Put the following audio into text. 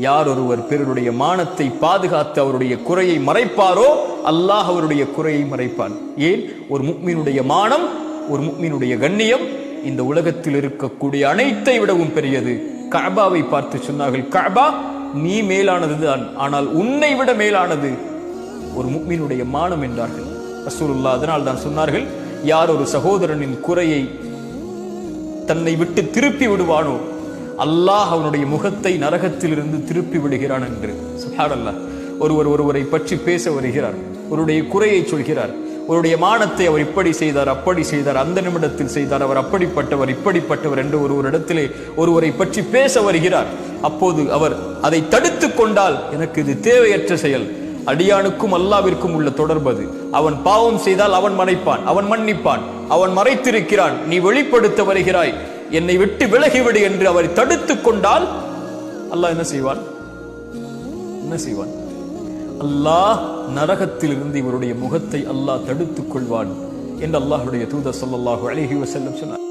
யார் ஒருவர் பிறருடைய மானத்தை பாதுகாத்து அவருடைய குறையை மறைப்பாரோ அல்லாஹ் அவருடைய குறையை மறைப்பான். ஏன்? ஒரு முஃமினுடைய மானம், ஒரு முஃமினுடைய கண்ணியம் இந்த உலகத்தில் இருக்கக்கூடிய அனைத்தை விடவும் பெரியது. கஅபாவை பார்த்து சொன்னார்கள், கஅபா நீ மேலானதுதான், ஆனால் உன்னை விட மேலானது ஒரு முஃமினுடைய மானம் என்றார்கள் ரசூலுல்லாஹ். அதனால் தான் சொன்னார்கள், யார் ஒரு சகோதரனின் குறையை தன்னை விட்டு திருப்பி விடுவானோ அல்லாஹ் அவனுடைய முகத்தை நரகத்திலிருந்து திருப்பி விடுகிறான் என்று. சுப்ஹானல்லாஹ். ஒருவரை பற்றி பேச வருகிறார், அவருடைய குறையை சொல்கிறார், அவருடைய மானத்தை அவர் இப்படி செய்தார், அப்படி செய்தார், அந்த நிமிடத்தில் செய்தார், அவர் அப்படிப்பட்டவர் இப்படிப்பட்டவர் என்று ஒருவரிடத்திலே ஒருவரை பற்றி பேச வருகிறார். அப்போது அவர் அதை தடுத்து கொண்டால், எனக்கு இது தேவையற்ற செயல், அடியானுக்கும் அல்லாவிற்கும் உள்ள தொடர்பது, அவன் பாவம் செய்தால் அவன் மறைப்பான், அவன் மன்னிப்பான், அவன் மறைத்திருக்கிறான், நீ வெளிப்படுத்த வருகிறாய், என்னை விட்டு விலகிவிடு என்று அவரை தடுத்து கொண்டால் அல்லாஹ் என்ன செய்வான்? அல்லாஹ் நரகத்திலிருந்து இவருடைய முகத்தை அல்லாஹ் தடுத்துக் கொள்வான் என்று அல்லாஹ்வுடைய தூதர் ஸல்லல்லாஹு அலைஹி வஸல்லம் சொன்னார்.